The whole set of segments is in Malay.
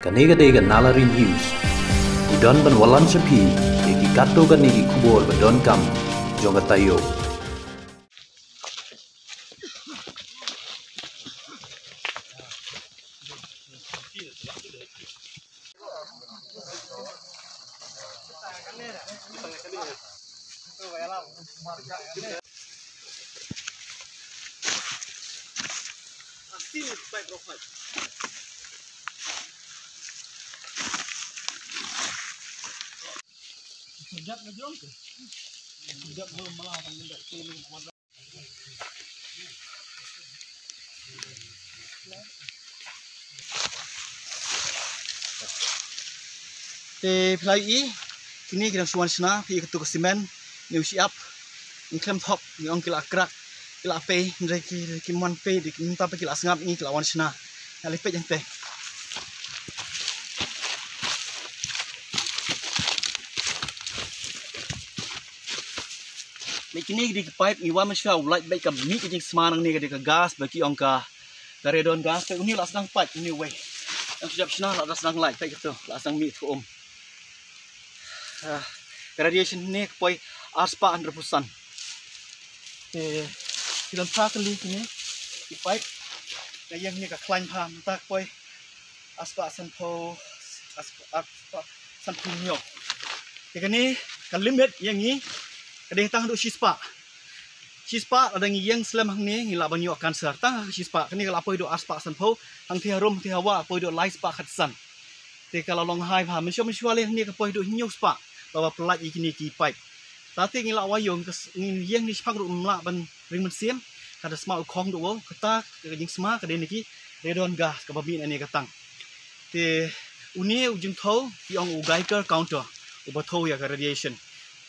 Kanega Nalari News. Udon ban walan sepi, eki kato kanigi kubor badon kam, jonga tayo. Sejak ngejong ke? Sejak belum melawan mendak sini kuadrat. Pelai kini kita suan sana pi ketuk semen new siap ni klem top ni ong kila krak kila pe ndreki kiman pe di minta pe kila sangap ni kila wan sana ali pe jang pe ni kini di pipe ni wan masya light baik ka mi jing semanang ni ka gas bagi ong ka redon gas pe uni la sedang pipe ni we yang siap sana la sedang light pe gitu la sedang mi ku radiation ni koi aspa 100%. Kita kali ini di pipe yang ni ka klaim pam tak koi aspa sampo aspa sampo nyo. Yang ni ka limit yang ni kadeh tang do shispa ada yang selam hang ni ngila banyo kanser tang shispa kini kalau apa do aspa sampo hang ti harum ti hawa apa do light spa khatsan. Te kalau long hai pam mensyo le ni ka poi do nyo spa bawa pelat ikini ki pipe. Tapi ngila wayong kes yang ni sepang ru mla ban ring mesim kada sma ukong do kata kejing sma kada niki redon gas ka babi ani katang. Te uni ujung thau ti ong ugaiker counter ubathau ya ka radiation.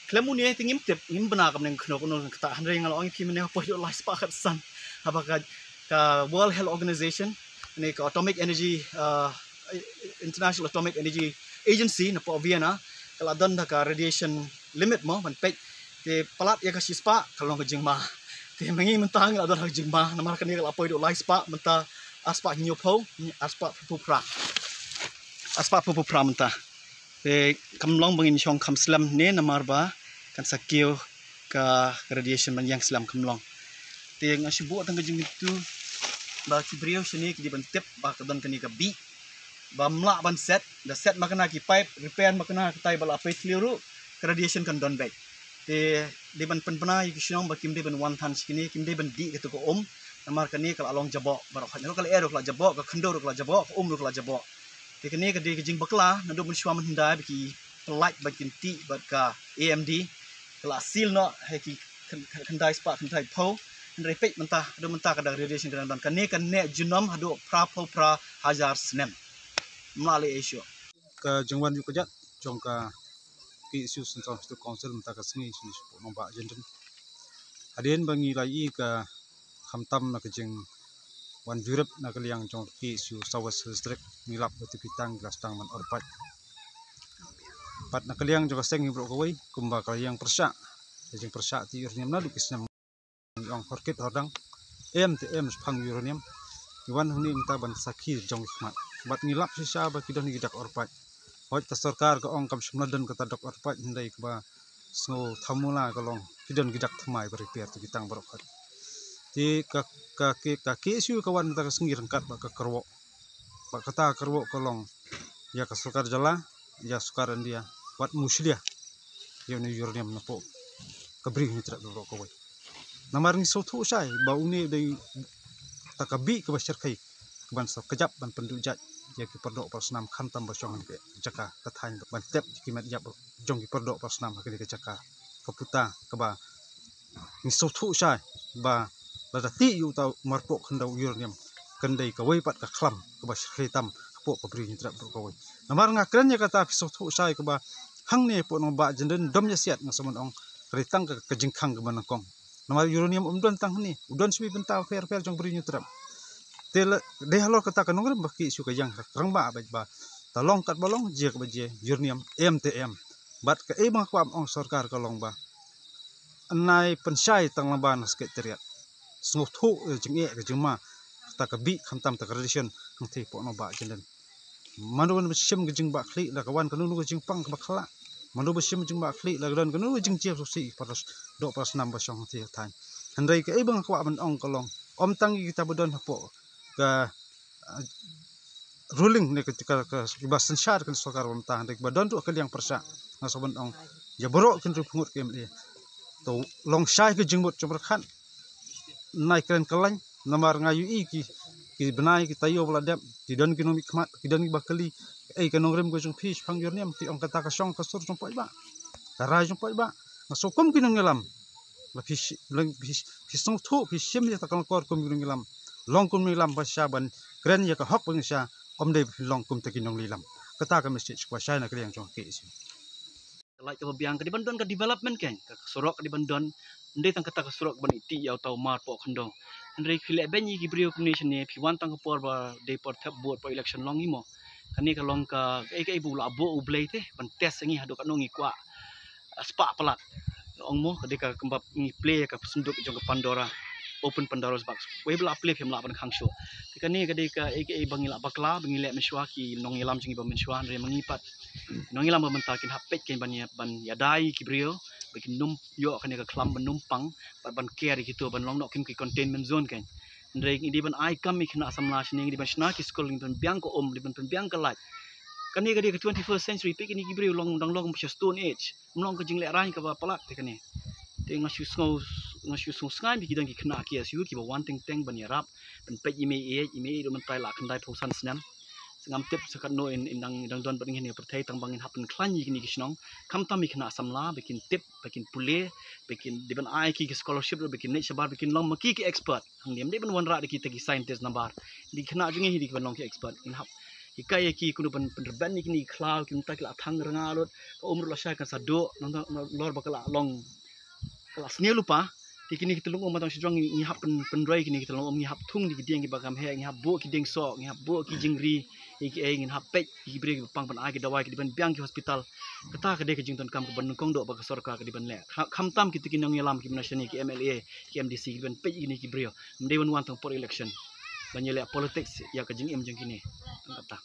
Klem uni tingim tip ngim bana kam nang khno kono kata hanre ngala ong pi mene po do life spark san. Apakah ka World Health Organization ni ka Atomic Energy International Atomic Energy Agency na po Vienna kalau don ka radiation limit mo ban pek te palat ya ka sispa kalau ka jingma te mengi mentang la don ka jingma namar kan kalau apa do light spa menta aspa nyopo aspa pupra menta te kamlong bangin syong kam slam ne namar ba kan sakio ka radiation ban yang slam kamlong te ngasibu tang ka jing itu ba kibrio sini ki ban tip ba ka don kan ka bi bamla ban set the set makana ki pipe repair makana tai bala pe clearu radiation kan don back de ban penpena ki sinong ba kim de ban one tan skini kim de ban di gitu ko namar kani kal along jabok barok hanya kal ero kala jabok ka khendo kala jabok kala jabok de kani ka de jing bakla nando mun shwa man hinda ki light ba kin ti ba ka AMD kala seal no he ki khandai spa khandai pho ndre pe mentah do mentah ka radiation kan ban kani kan ne junom hadu pra hajar snem melalui Asia. Ke jengwan yu kejat jongka ki isu sentral stu council menta ka sengi sini supo nomba jenden. Hadien bangi lai ka khamtam na kejeng wan jurep na kaliang jong ki isu Southwest District nilap batu pitang glasdang man orpat. Pat na kaliang jong seng ibro kawai kumba kaliang persa. Kejeng persa ti urniam na lukisnya yang horkit hodang MTM spang urniam. Iwan huni minta ban sakhi jong hikmat. Bat ngilap sisa ba kidon gidak orpat. Hoi ta sarkar ka ong kam sumnadan ka tadok orpat hindai ka snow thamula kalong kidon gidak thamai repair tu kitang barokat. Ti ka kesu kawan ta sengir kat ba ka kerwo. Ba kata kerwo kalong ya ka sarkar jala ya sukaran dia wat muslia. Ya ni yurniam na po. Kabri mitra do ko. Namar ni sotu sai ba uni dai takabi ka basir kai ban kejap ban pendujat ya ki perdok pasnam khantam basong ke jaka kathain ban tep ki met jap jong ki perdok pasnam ke jaka kaputa ka ba ni sotu sai ba ladati yu tau marpok khandau yurniam kendai ka wei pat ka khlam ka ba hitam po ka bri nitra ka wei namar ngakren ya kata sotu sai ka ba hang ne po no ba jenden dom ya siat ngasamon ong ritang ka kejingkhang ka banakong namar uranium umdon tang ni udon sui benta fair jong bri nitra de halor kata kanong baki suka yang rang ba talong kat balong je ka je uranium MTM bat ka bang kwam ong sarkar kalong ba anai pensai tang laban sekretariat snothu jeng e jeng ma ta ka bi khantam ta radiation ngthi po no ba jenden manu ban besim ke jing bakli la kawan kanu nu jing pang bakla manu besim jing bakli la dan kanu jing jiap susi paras do pas nambah song ti tan handai ke bang kwa ban ong kolong om tangi kita bedon hapo ka ruling ne ketika ke basan syar kan sokar om tang dek badon tu ke yang persa ngasoban ong ya borok kan pungut ke dia to long syai ke jingbut coberkan naik keren kelain namar ngayu ki benai ki tayo beladap ti don ki nomi khmat ki don ki bakali kanong rem go jung fish phang yorniam ti ong kata ka song ka sur jung pai ba karai jung pai ba ngasokom ki nong ngelam la fish song thu fish sim ya takal kor kum ki ngelam long kum ngelam ba ban keren ya ka hok bang sha om de long kum ta ki nong lilam kata ka message kwa sha na ka yang jong ke si like ke biang ke di bandon ke development kan ke sorok ke di bandon ndai tang kata ke sorok ban iti yau tau mar po khandong ndai khile benyi ki brio commission ne phi wan tang por ba de por thap board po election long imo kani ka long ka ai bu la bo ublei te ban test ngi hadu ka nongi kwa spa pelat ong mo ketika kembap ngi play ka sunduk jong ke Pandora open Pandora's box we bla play phim la ban khang sho kani ketika ai bangi la bakla bangi le meswa ki nong ilam jingi ba meswa re mengipat nong ilam ba mentakin hapet ken ban yadai ki brio bikin num yo kani ka klam ban numpang ban care gitu ban long nok kim ki containment zone kan ndrei di ban ai kam mi khna samla shning di ban shna ki school ban biang ko om di ban biang ka lat kani ka 21st century pe kini ki brio long dang long stone age mlong ka jing le rai ka ba palak te kani te ngasu sung sngai bi kidang ki khna ki asu ki ba one thing ban yarap ban pe ime do man tai la khandai thosan snam sengam tip sekat no in dang don bading ni pertai tang bangin happen klan yi ni kisnong kam tam ikna samla bikin tip bikin pule bikin diban ai ki scholarship bikin net sabar bikin long maki ki expert hang dem de ban wan ra ki tagi scientist nambar di khna jungi hi di ban long ki expert in hap hikai ki kunu ban ban ni cloud ki tak la thang ranga lot umur la sha kan sado lor bakala long kelas ni lupa kini kita lungom matang sejong ni hap pendrai kini kita lungom ni hap thung di diang ki bagam he ni hap bo ki deng so ni hap bo ki jingri ki ngin hap pek ki bre pang pan ai ki dawai ki ban biang ki hospital kata ka de ki jington kam ko ban kong do ba ka sarkar ki ban le kham tam ki tikin nang yalam ki national ki MLA ki MDC ki ban pek ni ki brio mde wan tang for election ban yele politics ya ka jing em jing kini kata